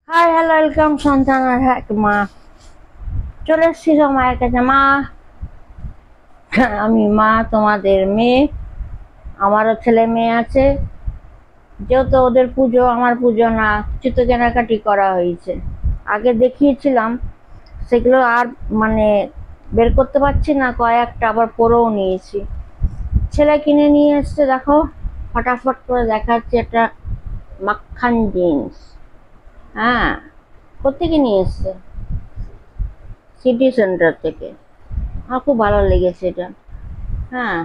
Hi hello welcome সন্তানের এক মা। চলে এসছি মায়ের কাছে। মা, আমি মা, তোমাদের মেয়ে। আমারও ছেলে মেয়ে আছে। যেহেতু ওদের পুজো, আমার পুজো না, কিছু তো কেনাকাটি করা হয়েছে। আগে দেখিয়েছিলাম, সেগুলো আর মানে বের করতে পারছি না। কয়েকটা আবার পরেও নিয়েছি। ছেলে কিনে নিয়ে এসছে, দেখো ফটাফট করে দেখাচ্ছি। একটা মাখন জিন্স। হ্যাঁ, কোত্থেকে নিয়ে এসছে? সিটি সেন্টার থেকে। আমার খুব ভালো লেগেছে এটা। হ্যাঁ,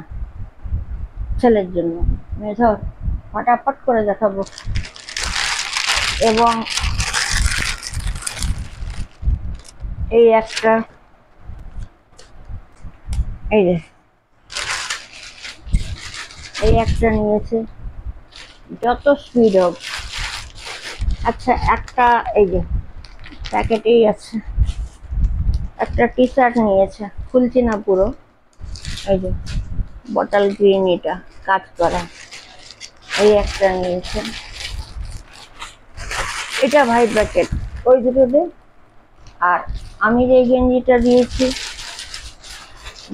ছেলের জন্য। ধর, ফটাফট করে দেখাবো। এবং এই একটা, এই যে এই একটা নিয়েছে। যত স্পিড হোক। আচ্ছা, একটা এই যে প্যাকেটেই আছে। একটা টি শার্ট নিয়েছে, খুলছি না পুরো। এই যে বটল গ্রিন, এটা কাজ করা। এই একটা নিয়েছে। এটা ভাই প্যাকেট, ওই দুটোতে। আর আমি যে গেঞ্জিটা দিয়েছি,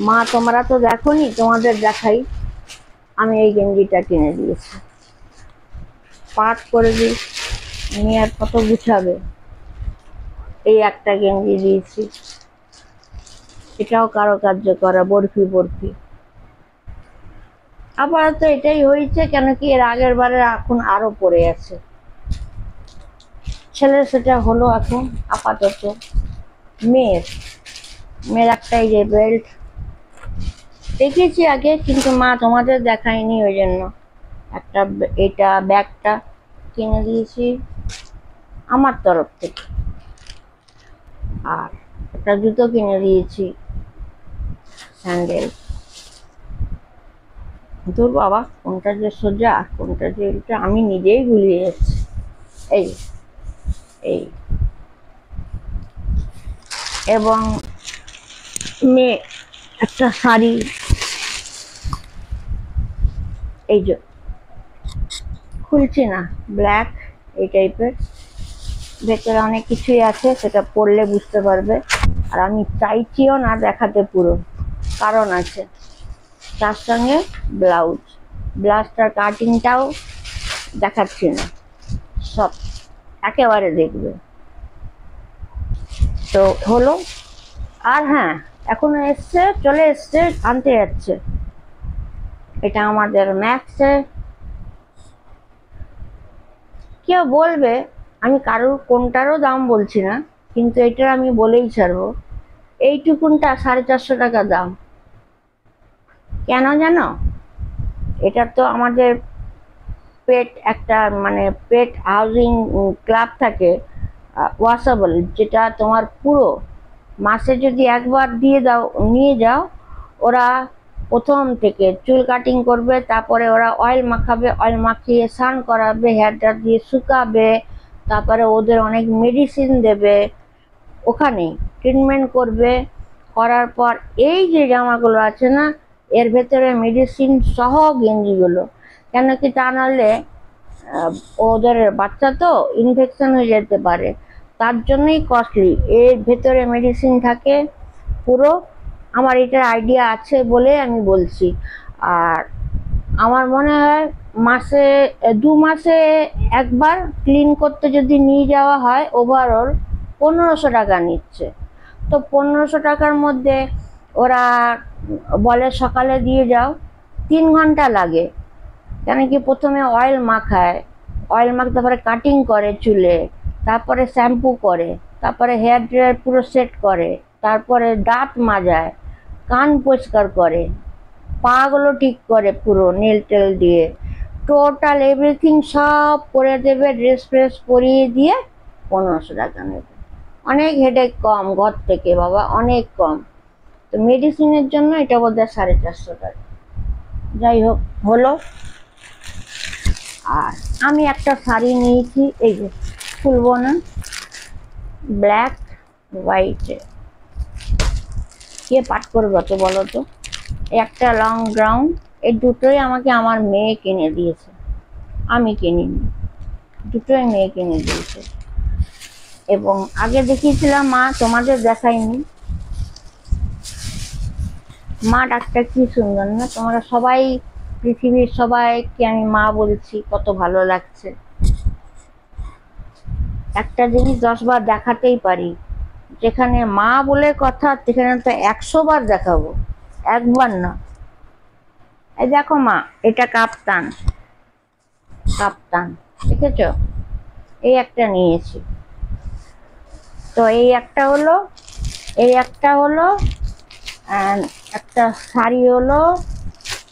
মা তোমরা তো দেখোনি, তোমাদের দেখাই। আমি এই গেঞ্জিটা কিনে দিয়েছি। পাট করে দিই, নিয়ে আর কত গুছাবে। এই একটা গেঞ্জি দিয়েছি, এটাও কারো কার্য করা, বরফি বরফি। আপাতত এটাই হয়েছে, কেন কি এর আগের বারে এখন আরো পড়ে আছে। ছেলের সেটা হলো এখন আপাতত। মেয়ের মেয়ের একটা এই যে বেল্ট দেখেছি আগে, কিন্তু মা তোমাদের দেখায়নি, ওই জন্য একটা এটা ব্যাগটা কিনে দিয়েছি আমার তরফ থেকে। আর একটা জুতো কিনে দিয়েছি, স্যান্ডেল। তোর বাবা, কোনটা যে সোজা আর কোনটা যে এটা আমি নিজেই গুলিয়ে যাচ্ছি। এই এই এবং মেয়ে একটা শাড়ি, এই যে খুলছি না, ব্ল্যাক, এই টাইপের। ভেতরে অনেক কিছুই আছে, সেটা পরলে বুঝতে পারবে। আর আমি চাইছিও না দেখাতে পুরো, কারণ আছে। তার সঙ্গে ব্লাউজ, ব্লাউজটার কাটিংটাও দেখাচ্ছি না, সব একেবারে দেখবে তো হলো। আর হ্যাঁ, এখনো এসছে, চলে এসছে, আনতে যাচ্ছে। এটা আমাদের ম্যাক্সে। কেউ বলবে আমি কারোর কোনটারও দাম বলছি না, কিন্তু এটার আমি বলেই ছাড়বো। এইটুকুনটা 450 টাকা দাম। কেন জানো? এটা তো আমাদের পেট একটা মানে পেট হাউজিং ক্লাব থাকে, ওয়াশেবল, যেটা তোমার পুরো মাসে যদি একবার দিয়ে দাও, নিয়ে যাও, ওরা প্রথম থেকে চুল কাটিং করবে, তারপরে ওরা অয়েল মাখাবে, অয়েল মাখিয়ে স্নান করাবে, হেয়ার ড্রায়ার দিয়ে শুকাবে, তারপরে ওদের অনেক মেডিসিন দেবে, ওখানে ট্রিটমেন্ট করবে। করার পর এই যে জামাগুলো আছে না, এর ভেতরে মেডিসিন সহ গেঞ্জিগুলো। কেন কি, তা নাহলে ওদের বাচ্চা তো ইনফেকশন হয়ে যেতে পারে, তার জন্যই কস্টলি। এর ভেতরে মেডিসিন থাকে পুরো। আমার এটার আইডিয়া আছে বলে আমি বলছি। আর আমার মনে হয় মাসে 2 মাসে একবার ক্লিন করতে যদি নিয়ে যাওয়া হয়, ওভারঅল 1500 টাকা নিচ্ছে। তো 1500 টাকার মধ্যে ওরা বলে সকালে দিয়ে যাও, 3 ঘন্টা লাগে। কেন কি, প্রথমে অয়েল মাখায়, অয়েল মাখ, তারপরে কাটিং করে চুলে, তারপরে শ্যাম্পু করে, তারপরে হেয়ার ড্রায়ার পুরো সেট করে, তারপরে দাঁত মাজায়, কান পরিষ্কার করে, পা গুলো ঠিক করে পুরো নেল টেল দিয়ে, টোটাল এভরিথিং সব করে দেবে। ড্রেস ফ্রেস পরিয়ে দিয়ে 1500 টাকা নেবে। অনেক হেডেক কম ঘর থেকে বাবা, অনেক কম। তো মেডিসিনের জন্য এটা বোধহয় 450 টাকা। যাই হোক, হলো। আর আমি একটা শাড়ি নিয়েছি, এই যে খুলবো না, ব্ল্যাক হোয়াইটে। কে পাঠ করবে অত বলো তো? একটা লং গ্রাউন। এই দুটোই আমাকে আমার মেয়ে কিনে দিয়েছে, আমি কিনিনি। দুটোই মেয়ে কিনে দিয়েছে। এবং আগে দেখিয়েছিলাম মা, তোমাদের দেখাইনি। মা ডাকটা কি সুন্দর না? তোমরা সবাই, পৃথিবীর সবাইকে আমি মা বলছি, কত ভালো লাগছে। একটা জিনিস 10 বার দেখাতেই পারি, যেখানে মা বলে কথা সেখানে তো 100 বার দেখাবো, একবার না। এই দেখো মা, এটা কাপ্তান, কাপ্তান দেখেছ? এই একটা নিয়েছি। তো এই একটা হলো, এই একটা হলো, একটা শাড়ি হলো,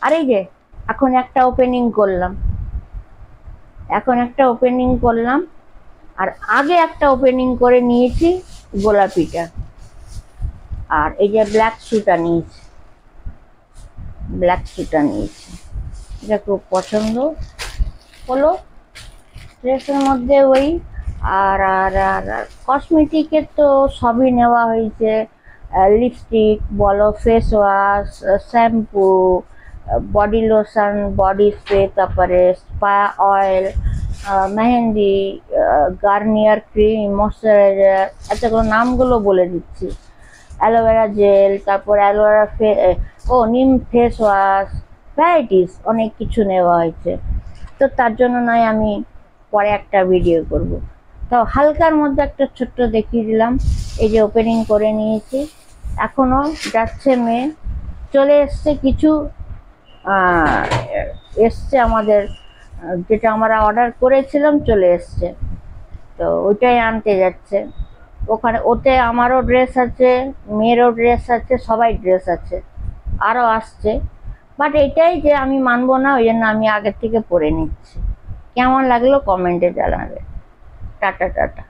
আর এই যে এখন একটা ওপেনিং করলাম, এখন একটা ওপেনিং করলাম, আর আগে একটা ওপেনিং করে নিয়েছি গোলাপিটা। আর এই যে ব্ল্যাক শুটা নিয়েছি, ব্ল্যাক শুটা নিয়েছি, এটা খুব পছন্দ হলো ড্রেসের মধ্যে। ওই আর আর আর কসমেটিকের তো সবই নেওয়া হয়েছে, লিপস্টিক বলো, face wash, shampoo, body lotion, body spray, তারপরে spa oil, mehendi, Garnier cream, moisturiser, এতগুলো নামগুলো বলে দিচ্ছি, অ্যালোভেরা জেল, তারপর aloe vera neem face wash, varieties অনেক কিছু নেওয়া হয়েছে। তো তার জন্য নয় আমি পরে একটা ভিডিও করব। তো হালকার মধ্যে একটা ছোট্ট দেখিয়ে দিলাম। এই যে ওপেনিং করে নিয়েছি, এখনো যাচ্ছে মেয়ে। চলে এসছে কিছু, এসছে আমাদের, যেটা আমরা অর্ডার করেছিলাম চলে এসছে, তো ওইটাই আনতে যাচ্ছে। ওখানে ওতে আমারও ড্রেস আছে, মেয়েরও ড্রেস আছে, সবাই ড্রেস আছে, আরও আসছে। বাট এটাই যে আমি মানবো না, ওই জন্য আমি আগের থেকে পরে নিচ্ছি। কেমন লাগলো কমেন্টে জানাবে। Tata tata.